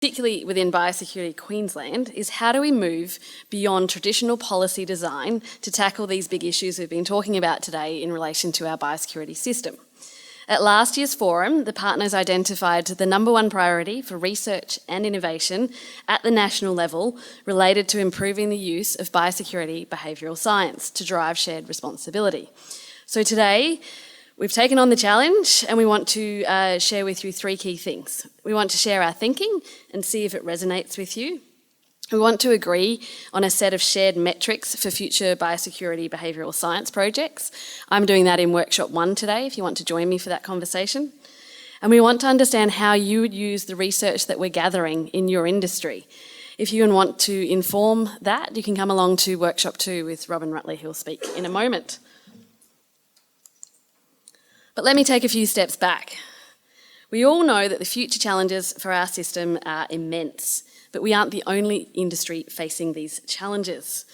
particularly within Biosecurity Queensland, is how do we move beyond traditional policy design to tackle these big issues we've been talking about today in relation to our biosecurity system. At last year's forum, the partners identified the number one priority for research and innovation at the national level related to improving the use of biosecurity behavioural science to drive shared responsibility. So today, we've taken on the challenge and we want to share with you three key things. We want to share our thinking and see if it resonates with you. We want to agree on a set of shared metrics for future biosecurity behavioural science projects. I'm doing that in workshop 1 today, if you want to join me for that conversation. And we want to understand how you would use the research that we're gathering in your industry. If you want to inform that, you can come along to workshop 2 with Robyn Rutley, who'll speak in a moment. But let me take a few steps back. We all know that the future challenges for our system are immense, but we aren't the only industry facing these challenges.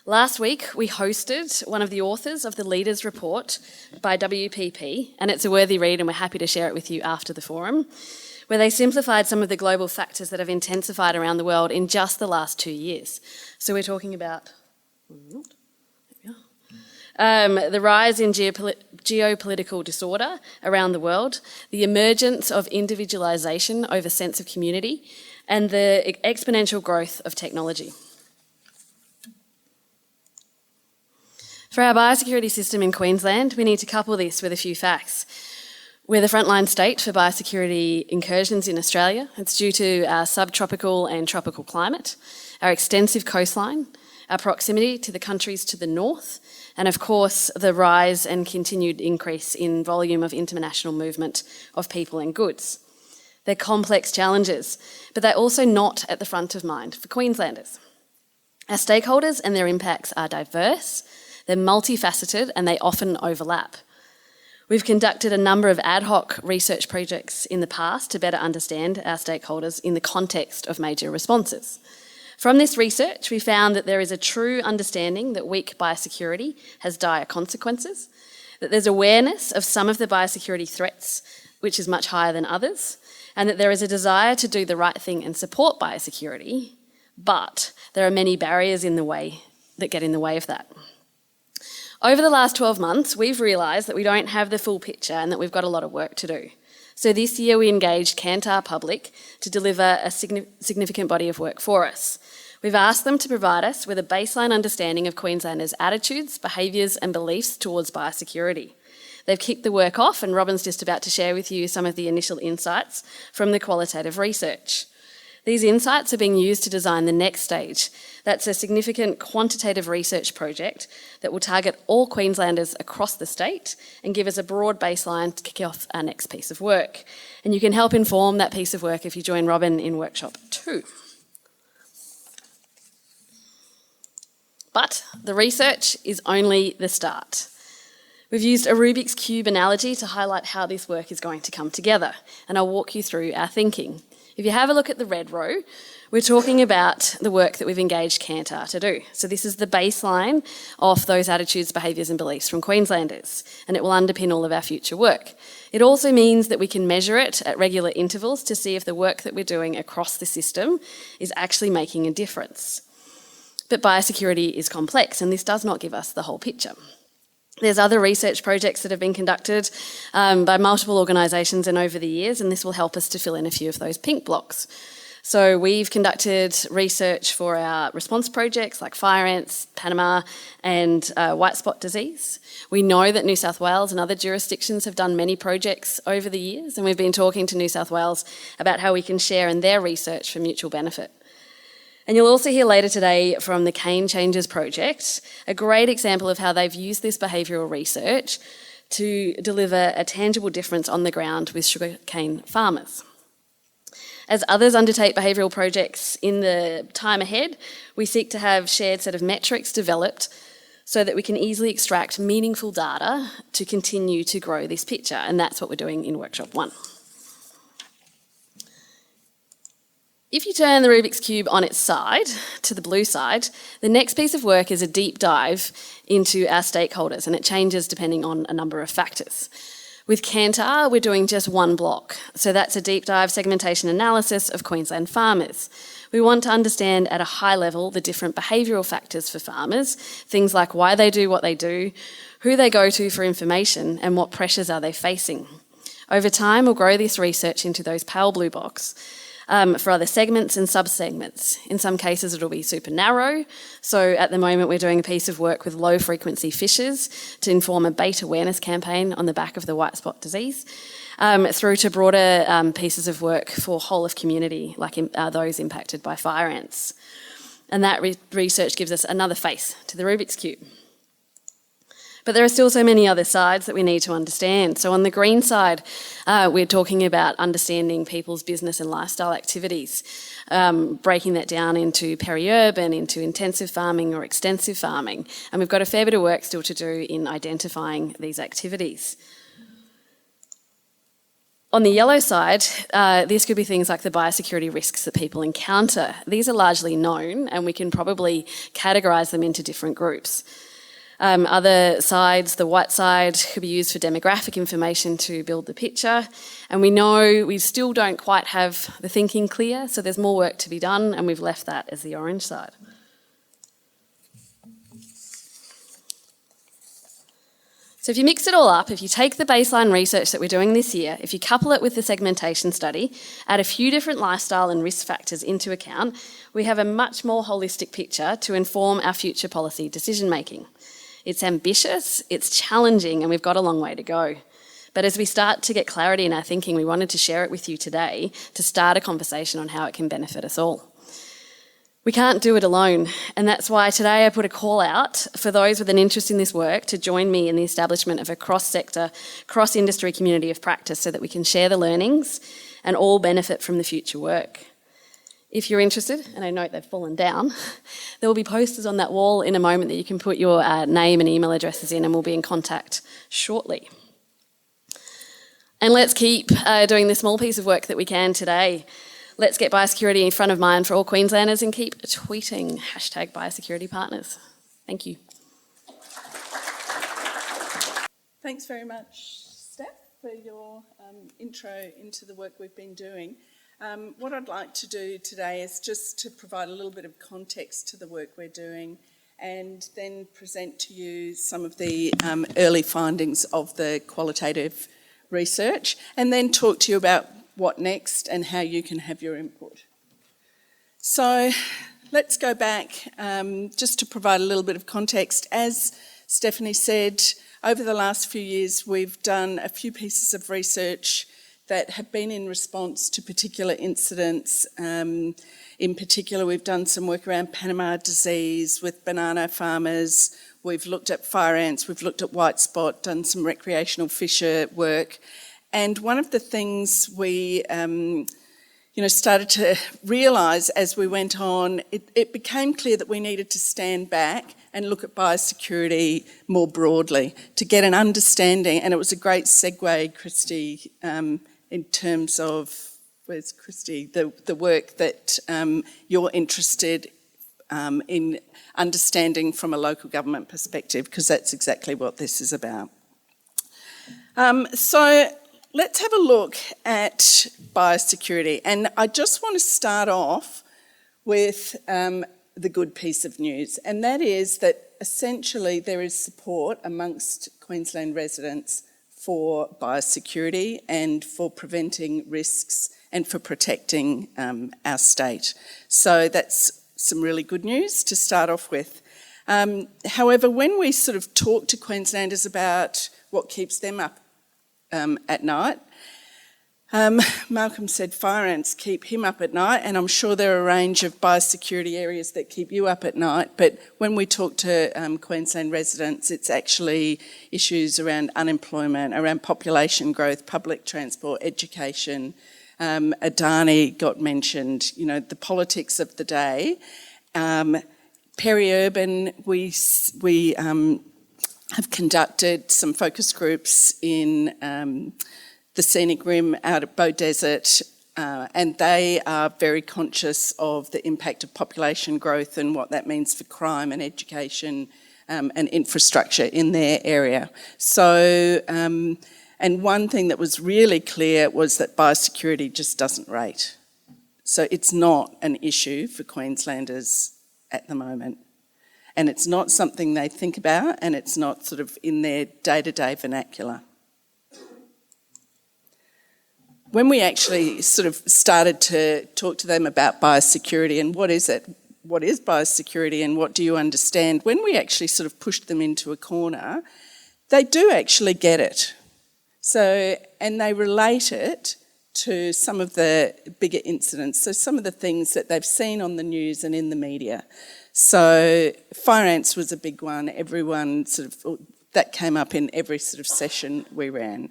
Last week, we hosted one of the authors of the Leaders Report by WPP, and it's a worthy read and we're happy to share it with you after the forum, where they simplified some of the global factors that have intensified around the world in just the last 2 years. So we're talking about the rise in geopolitical disorder around the world, the emergence of individualisation over sense of community, and the exponential growth of technology. For our biosecurity system in Queensland, we need to couple this with a few facts. We're the frontline state for biosecurity incursions in Australia. It's due to our subtropical and tropical climate, our extensive coastline, our proximity to the countries to the north, and of course the rise and continued increase in volume of international movement of people and goods. They're complex challenges, but they're also not at the front of mind for Queenslanders. Our stakeholders and their impacts are diverse, they're multifaceted, and they often overlap. We've conducted a number of ad hoc research projects in the past to better understand our stakeholders in the context of major responses. From this research, we found that there is a true understanding that weak biosecurity has dire consequences, that there's awareness of some of the biosecurity threats, which is much higher than others, and that there is a desire to do the right thing and support biosecurity, but there are many barriers in the way that get in the way of that. Over the last 12 months, we've realised that we don't have the full picture and that we've got a lot of work to do. So this year we engaged Kantar Public to deliver a significant body of work for us. We've asked them to provide us with a baseline understanding of Queenslanders' attitudes, behaviours and beliefs towards biosecurity. They've kicked the work off and Robyn's just about to share with you some of the initial insights from the qualitative research. These insights are being used to design the next stage. That's a significant quantitative research project that will target all Queenslanders across the state and give us a broad baseline to kick off our next piece of work. And you can help inform that piece of work if you join Robyn in workshop 2. But the research is only the start. We've used a Rubik's Cube analogy to highlight how this work is going to come together, and I'll walk you through our thinking. If you have a look at the red row, we're talking about the work that we've engaged Kantar to do. So this is the baseline of those attitudes, behaviours and beliefs from Queenslanders, and it will underpin all of our future work. It also means that we can measure it at regular intervals to see if the work that we're doing across the system is actually making a difference. But biosecurity is complex, and this does not give us the whole picture. There's other research projects that have been conducted by multiple organisations and over the years, and this will help us to fill in a few of those pink blocks. So we've conducted research for our response projects like fire ants, Panama and white spot disease. We know that New South Wales and other jurisdictions have done many projects over the years, and we've been talking to New South Wales about how we can share in their research for mutual benefit. And you'll also hear later today from the Cane Changes project, a great example of how they've used this behavioural research to deliver a tangible difference on the ground with sugarcane farmers. As others undertake behavioural projects in the time ahead, we seek to have a shared set of metrics developed so that we can easily extract meaningful data to continue to grow this picture, and that's what we're doing in workshop 1. If you turn the Rubik's Cube on its side, to the blue side, the next piece of work is a deep dive into our stakeholders, and it changes depending on a number of factors. With Kantar, we're doing just one block. So that's a deep dive segmentation analysis of Queensland farmers. We want to understand at a high level the different behavioural factors for farmers, things like why they do what they do, who they go to for information, and what pressures are they facing. Over time, we'll grow this research into those pale blue box for other segments and sub-segments. In some cases, it'll be super narrow. So at the moment, we're doing a piece of work with low-frequency fishers to inform a bait awareness campaign on the back of the white spot disease, through to broader pieces of work for whole of community, like those impacted by fire ants. And that research gives us another face to the Rubik's Cube. But there are still so many other sides that we need to understand. So on the green side, we're talking about understanding people's business and lifestyle activities, breaking that down into peri-urban, into intensive farming or extensive farming. And we've got a fair bit of work still to do in identifying these activities. On the yellow side, this could be things like the biosecurity risks that people encounter. These are largely known, and we can probably categorise them into different groups. Other sides, the white side, could be used for demographic information to build the picture. And we know we still don't quite have the thinking clear, so there's more work to be done, and we've left that as the orange side. So if you mix it all up, if you take the baseline research that we're doing this year, if you couple it with the segmentation study, add a few different lifestyle and risk factors into account, we have a much more holistic picture to inform our future policy decision making. It's ambitious, it's challenging, and we've got a long way to go. But as we start to get clarity in our thinking, we wanted to share it with you today to start a conversation on how it can benefit us all. We can't do it alone, and that's why today I put a call out for those with an interest in this work to join me in the establishment of a cross-sector, cross-industry community of practice so that we can share the learnings and all benefit from the future work. If you're interested, and I note they've fallen down, there will be posters on that wall in a moment that you can put your name and email addresses in, and we'll be in contact shortly. And let's keep doing the small piece of work that we can today. Let's get biosecurity in front of mind for all Queenslanders and keep tweeting #biosecuritypartners. Thank you. Thanks very much, Steph, for your intro into the work we've been doing. What I'd like to do today is just to provide a little bit of context to the work we're doing and then present to you some of the early findings of the qualitative research and then talk to you about what next and how you can have your input. So let's go back just to provide a little bit of context. As Stephanie said, over the last few years we've done a few pieces of research that have been in response to particular incidents. In particular, we've done some work around Panama disease with banana farmers. We've looked at fire ants, we've looked at white spot, done some recreational fisher work. And one of the things we started to realise as we went on, it became clear that we needed to stand back and look at biosecurity more broadly to get an understanding. And it was a great segue, Christy, in terms of, where's Christy, the work that you're interested in understanding from a local government perspective, because that's exactly what this is about. So let's have a look at biosecurity. And I just want to start off with the good piece of news, and that is that essentially there is support amongst Queensland residents for biosecurity and for preventing risks and for protecting our state. So that's some really good news to start off with. However, when we sort of talk to Queenslanders about what keeps them up at night, Malcolm said fire ants keep him up at night, and I'm sure there are a range of biosecurity areas that keep you up at night, but when we talk to Queensland residents, it's actually issues around unemployment, around population growth, public transport, education. Adani got mentioned, the politics of the day. Peri-urban, we have conducted some focus groups in the scenic rim out at Bow Desert, and they are very conscious of the impact of population growth and what that means for crime and education and infrastructure in their area. So And one thing that was really clear was that biosecurity just doesn't rate. So it's not an issue for Queenslanders at the moment. And it's not something they think about, and it's not sort of in their day-to-day vernacular. When we actually sort of started to talk to them about biosecurity and what is it, what is biosecurity and what do you understand, when we actually sort of pushed them into a corner, they do actually get it. So, and they relate it to some of the bigger incidents, so some of the things that they've seen on the news and in the media. So fire ants was a big one. Everyone sort of, that came up in every sort of session we ran.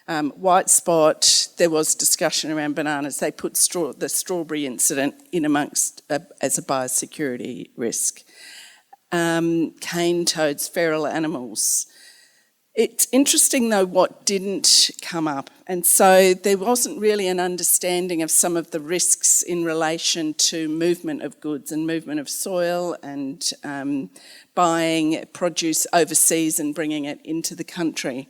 White spot, there was discussion around bananas. They put the strawberry incident in amongst as a biosecurity risk. Cane toads, feral animals. It's interesting though what didn't come up, and so there wasn't really an understanding of some of the risks in relation to movement of goods and movement of soil and buying produce overseas and bringing it into the country.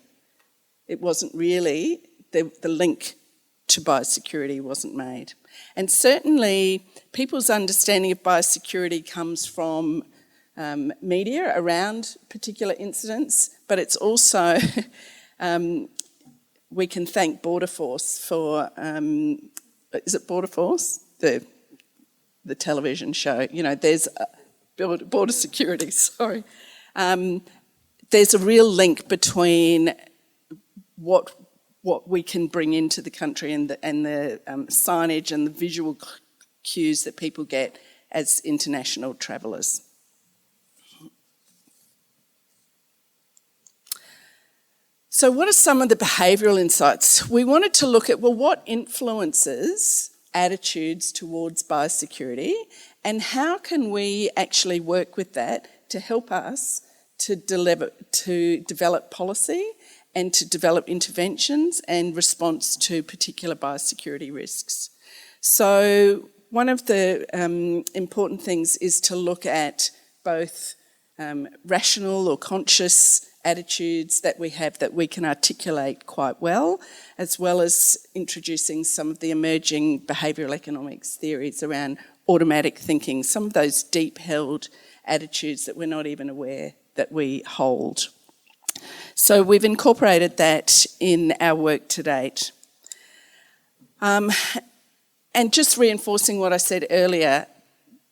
It wasn't really, the link to biosecurity wasn't made. And certainly people's understanding of biosecurity comes from media around particular incidents, but it's also, we can thank Border Force for, is it Border Force? The television show, you know, there's Border Security, sorry. There's a real link between what we can bring into the country and the signage and the visual cues that people get as international travellers. So what are some of the behavioural insights? We wanted to look at, well, what influences attitudes towards biosecurity and how can we actually work with that to help us to develop policy and to develop interventions and response to particular biosecurity risks. So one of the important things is to look at both rational or conscious attitudes that we have that we can articulate quite well as introducing some of the emerging behavioural economics theories around automatic thinking, some of those deep-held attitudes that we're not even aware that we hold. So we've incorporated that in our work to date. And just reinforcing what I said earlier,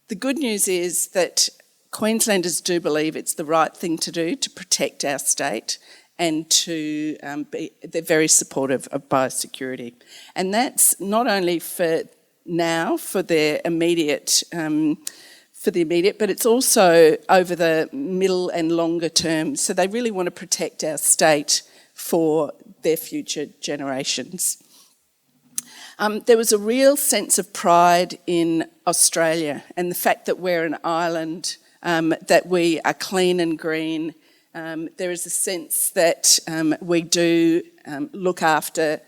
the good news is that Queenslanders do believe it's the right thing to do to protect our state and they're very supportive of biosecurity. And that's not only for now, for their immediate but it's also over the middle and longer term. So they really want to protect our state for their future generations. There was a real sense of pride in Australia and the fact that we're an island, that we are clean and green. There is a sense that we do look after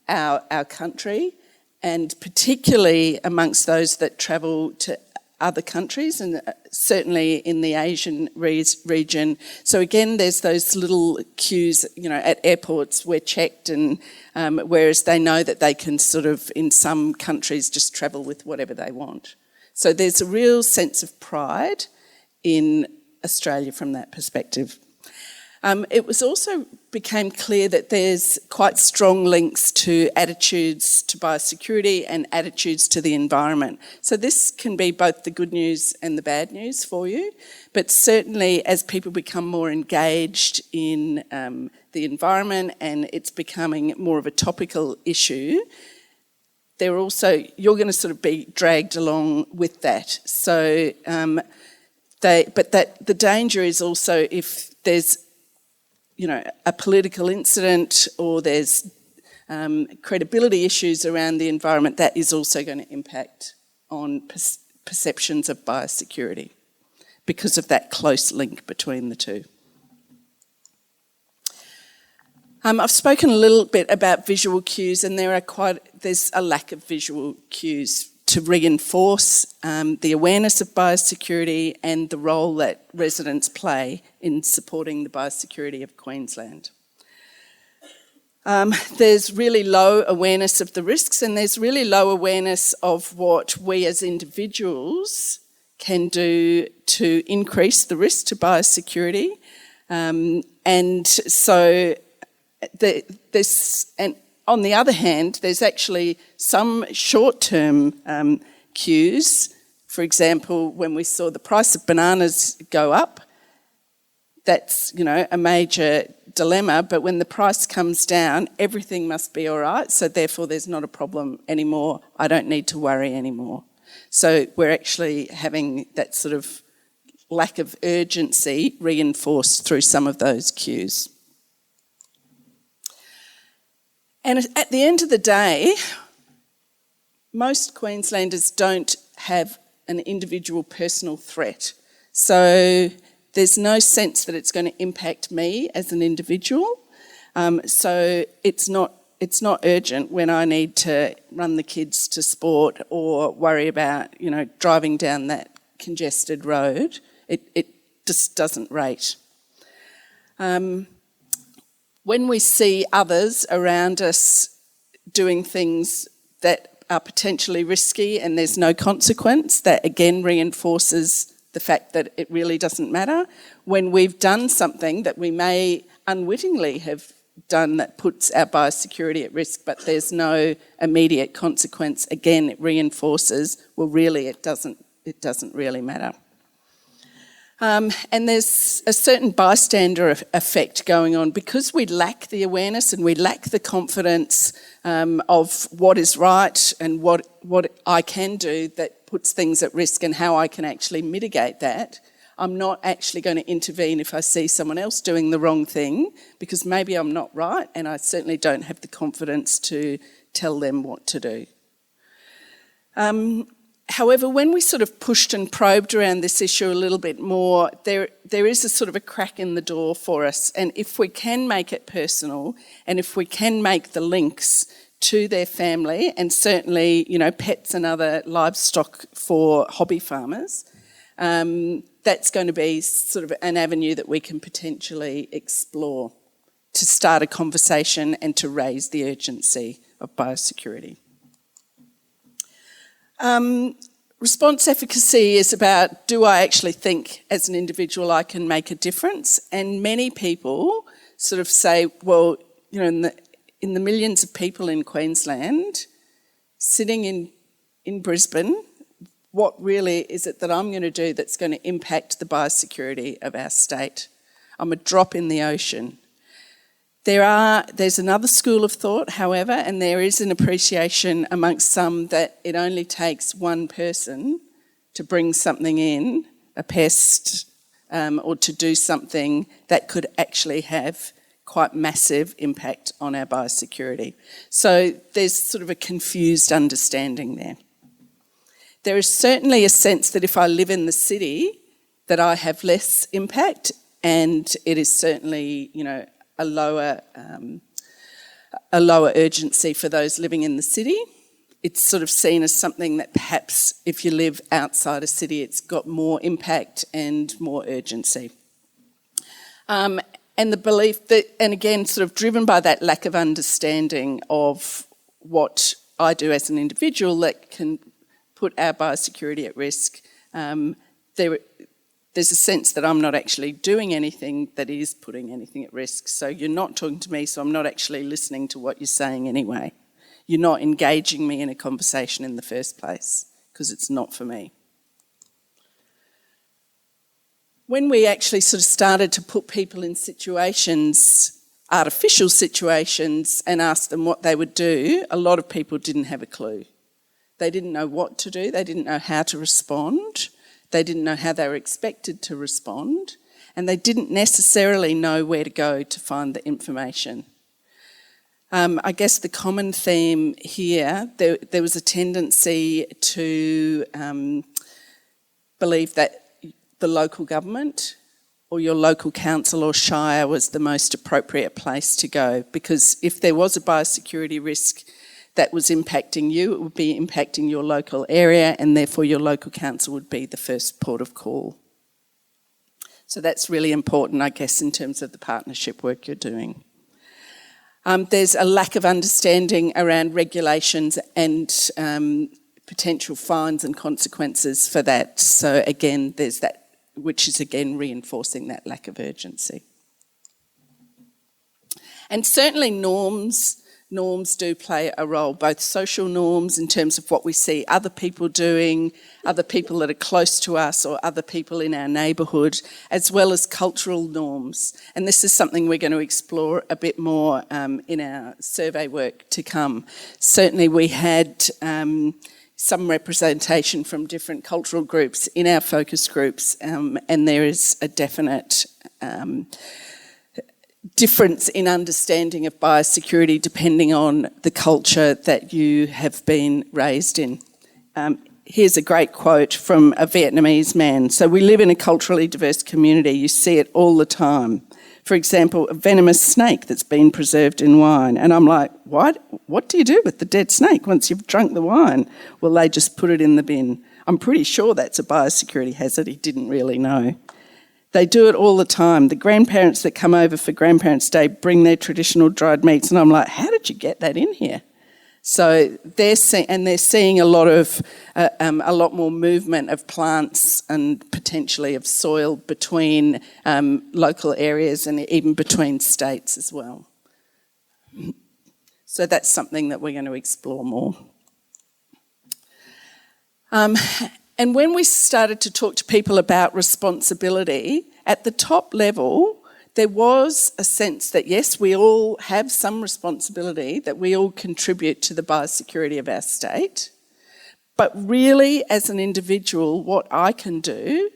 our country, and particularly amongst those that travel to other countries and certainly in the Asian region. So again, there's those little cues, you know, at airports we're checked, and whereas they know that they can sort of, in some countries, just travel with whatever they want. So there's a real sense of pride in Australia from that perspective. It was also became clear that there's quite strong links to attitudes to biosecurity and attitudes to the environment. So this can be both the good news and the bad news for you, but certainly as people become more engaged in the environment and it's becoming more of a topical issue, you're going to sort of be dragged along with that. So, the danger is also if there's, you know, a political incident or there's credibility issues around the environment, that is also going to impact on perceptions of biosecurity because of that close link between the two. I've spoken a little bit about visual cues, and there's a lack of visual cues to reinforce the awareness of biosecurity and the role that residents play in supporting the biosecurity of Queensland. There's really low awareness of the risks, and there's really low awareness of what we as individuals can do to increase the risk to biosecurity. And so and on the other hand, there's actually some short-term cues. For example, when we saw the price of bananas go up, that's, a major dilemma, but when the price comes down, everything must be all right, so therefore there's not a problem anymore. I don't need to worry anymore. So we're actually having that sort of lack of urgency reinforced through some of those cues. And at the end of the day, most Queenslanders don't have an individual personal threat. So there's no sense that it's going to impact me as an individual. So it's not urgent when I need to run the kids to sport or worry about, driving down that congested road. It just doesn't rate. When we see others around us doing things that are potentially risky and there's no consequence, that again reinforces the fact that it really doesn't matter. When we've done something that we may unwittingly have done that puts our biosecurity at risk, but there's no immediate consequence, again it reinforces, well really it doesn't really matter. And there's a certain bystander effect going on because we lack the awareness and we lack the confidence of what is right and what I can do that puts things at risk and how I can actually mitigate that. I'm not actually going to intervene if I see someone else doing the wrong thing because maybe I'm not right and I certainly don't have the confidence to tell them what to do. However, when we sort of pushed and probed around this issue a little bit more, there is a sort of a crack in the door for us. And if we can make it personal and if we can make the links to their family and certainly, pets and other livestock for hobby farmers, that's going to be sort of an avenue that we can potentially explore to start a conversation and to raise the urgency of biosecurity. Response efficacy is about, do I actually think as an individual I can make a difference? And many people sort of say, well, in the millions of people in Queensland, sitting in Brisbane, what really is it that I'm going to do that's going to impact the biosecurity of our state? I'm a drop in the ocean. There's another school of thought, however, and there is an appreciation amongst some that it only takes one person to bring something in, a pest, or to do something that could actually have quite massive impact on our biosecurity. So there's sort of a confused understanding there. There is certainly a sense that if I live in the city, that I have less impact, and it is certainly, a lower urgency for those living in the city. It's sort of seen as something that perhaps if you live outside a city, it's got more impact and more urgency. And the belief that, and again, sort of driven by that lack of understanding of what I do as an individual that can put our biosecurity at risk, there's a sense that I'm not actually doing anything that is putting anything at risk. So you're not talking to me, so I'm not actually listening to what you're saying anyway. You're not engaging me in a conversation in the first place because it's not for me. When we actually sort of started to put people in situations, artificial situations, and ask them what they would do, a lot of people didn't have a clue. They didn't know what to do, they didn't know how to respond. They didn't know how they were expected to respond, and they didn't necessarily know where to go to find the information. I guess the common theme here, there was a tendency to believe that the local government or your local council or shire was the most appropriate place to go, because if there was a biosecurity risk that was impacting you, it would be impacting your local area, and therefore your local council would be the first port of call. So that's really important, I guess, in terms of the partnership work you're doing. There's a lack of understanding around regulations and potential fines and consequences for that. So again, there's that, which is again reinforcing that lack of urgency. And certainly norms do play a role, both social norms in terms of what we see other people doing, other people that are close to us or other people in our neighbourhood, as well as cultural norms. And this is something we're going to explore a bit more in our survey work to come. Certainly we had some representation from different cultural groups in our focus groups, and there is a definite difference in understanding of biosecurity depending on the culture that you have been raised in. Here's a great quote from a Vietnamese man. So we live in a culturally diverse community. You see it all the time. For example, a venomous snake that's been preserved in wine. And I'm like, what do you do with the dead snake once you've drunk the wine? Well, they just put it in the bin. I'm pretty sure that's a biosecurity hazard. He didn't really know. They do it all the time. The grandparents that come over for Grandparents' Day bring their traditional dried meats, and I'm like, how did you get that in here? So they're seeing a lot more movement of plants and potentially of soil between local areas and even between states as well. So that's something that we're going to explore more. And when we started to talk to people about responsibility, at the top level, there was a sense that, yes, we all have some responsibility, that we all contribute to the biosecurity of our state. But really, as an individual, what I can do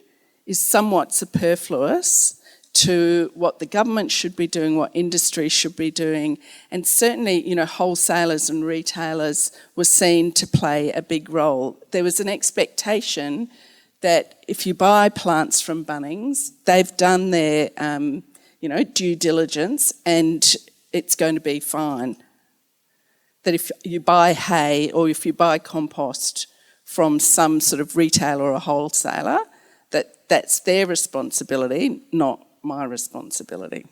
is somewhat superfluous to what the government should be doing, what industry should be doing. And certainly, wholesalers and retailers were seen to play a big role. There was an expectation that if you buy plants from Bunnings, they've done their, due diligence and it's going to be fine. That if you buy hay or if you buy compost from some sort of retailer or a wholesaler, that's their responsibility, not my responsibility.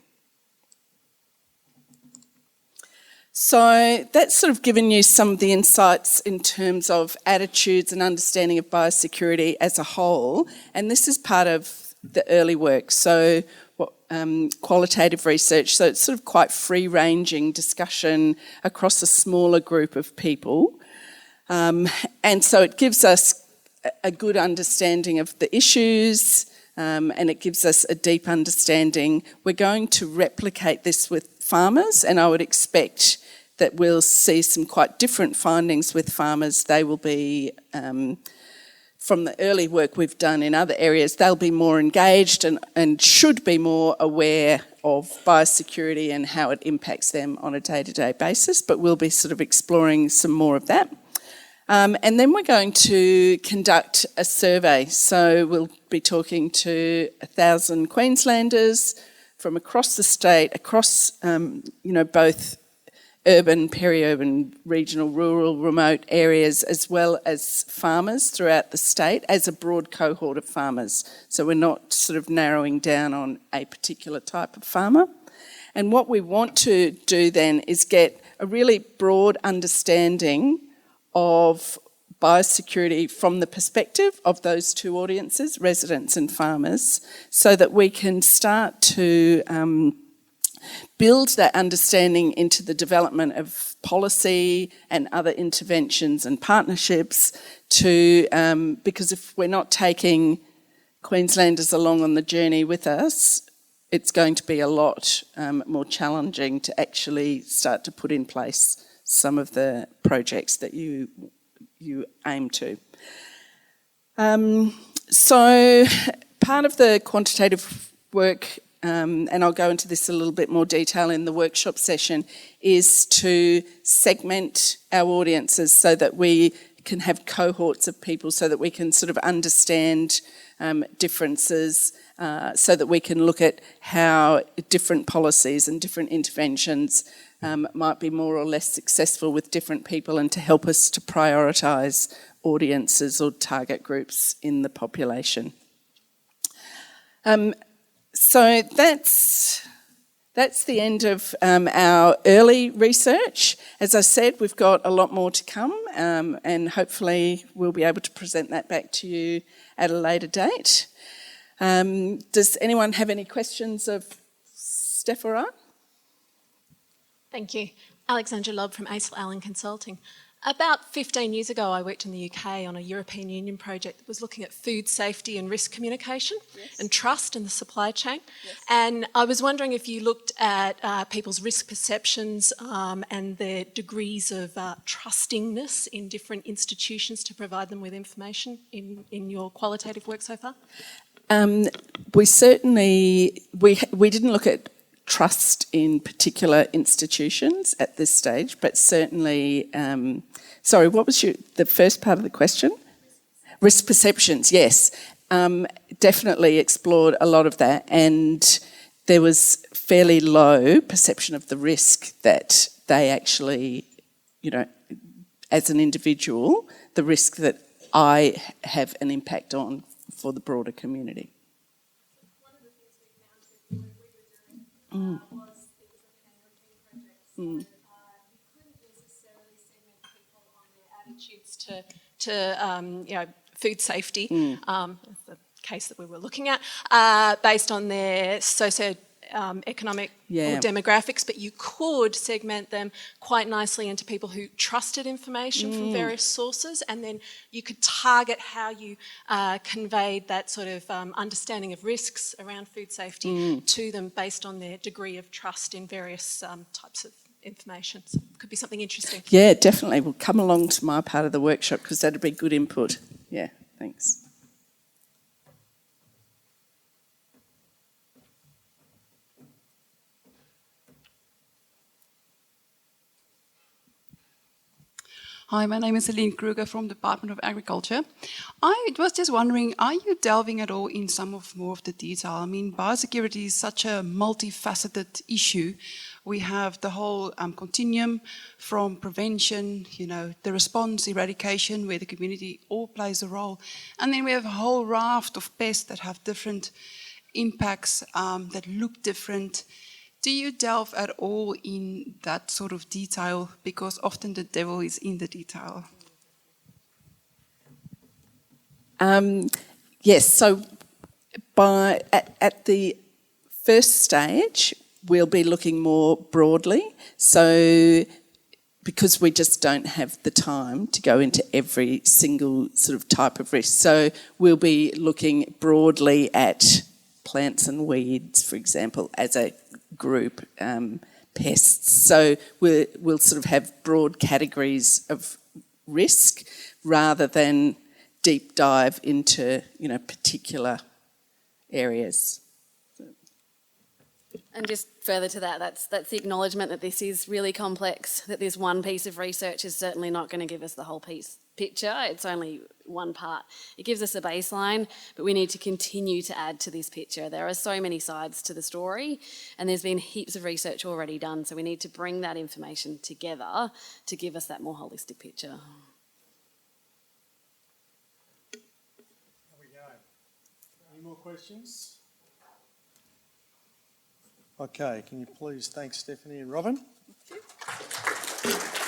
So that's sort of given you some of the insights in terms of attitudes and understanding of biosecurity as a whole, and this is part of the early work, so qualitative research, so it's sort of quite free-ranging discussion across a smaller group of people, and so it gives us a good understanding of the issues, and it gives us a deep understanding. We're going to replicate this with farmers, and I would expect that we'll see some quite different findings with farmers. They will be, from the early work we've done in other areas, they'll be more engaged and should be more aware of biosecurity and how it impacts them on a day-to-day basis, but we'll be sort of exploring some more of that. And then we're going to conduct a survey. So we'll be talking to 1,000 Queenslanders from across the state, across, both urban, peri-urban, regional, rural, remote areas, as well as farmers throughout the state, as a broad cohort of farmers. So we're not sort of narrowing down on a particular type of farmer. And what we want to do then is get a really broad understanding of biosecurity from the perspective of those two audiences, residents and farmers, so that we can start to build that understanding into the development of policy and other interventions and partnerships because if we're not taking Queenslanders along on the journey with us, it's going to be a lot more challenging to actually start to put in place some of the projects that you aim to. So part of the quantitative work, and I'll go into this a little bit more detail in the workshop session, is to segment our audiences so that we can have cohorts of people, so that we can sort of understand differences, so that we can look at how different policies and different interventions might be more or less successful with different people, and to help us to prioritise audiences or target groups in the population. So that's That's the end of our early research. As I said, we've got a lot more to come, and hopefully we'll be able to present that back to you at a later date. Does anyone have any questions of Steph or I? Thank you. Alexandra Lobb from ACEL Allen Consulting. About 15 years ago, I worked in the UK on a European Union project that was looking at food safety and risk communication and trust in the supply chain. And I was wondering if you looked at people's risk perceptions and their degrees of trustingness in different institutions to provide them with information in your qualitative work so far? We certainly, we didn't look at trust in particular institutions at this stage, but certainly, sorry, what was the first part of the question? Risk perceptions, yes. Definitely explored a lot of that, and there was fairly low perception of the risk that they actually, you know, as an individual, the risk that I have an impact on for the broader community. One of the things we found with the work we were doing was it was a pan-European project, so you couldn't necessarily segment people on their attitudes to you know, food safety, the case that we were looking at, based on their socio-economic or demographics, but you could segment them quite nicely into people who trusted information from various sources, and then you could target how you conveyed that sort of understanding of risks around food safety to them based on their degree of trust in various types of information. So it could be something interesting. Yeah, definitely. We'll come along to my part of the workshop because that'd be good input. Yeah, thanks. Hi, my name is Celine Kruger from the Department of Agriculture. I was just wondering, are you delving at all in more of the detail? I mean, biosecurity is such a multifaceted issue. We have the whole continuum from prevention, you know, the response, eradication, where the community all plays a role. And then we have a whole raft of pests that have different impacts, that look different. Do you delve at all in that sort of detail? Because often the devil is in the detail. Yes, so at the first stage, we'll be looking more broadly. So because we just don't have the time to go into every single sort of type of risk. So we'll be looking broadly at plants and weeds, for example, as a group, pests. So we'll sort of have broad categories of risk rather than deep dive into, you know, particular areas. And just further to that, that's the acknowledgement that this is really complex, that this one piece of research is certainly not going to give us the whole picture. It's only one part. It gives us a baseline, but we need to continue to add to this picture. There are so many sides to the story, and there's been heaps of research already done, so we need to bring that information together to give us that more holistic picture. There we go. Any more questions? Okay, can you please thank Stephanie and Robyn? Thank you.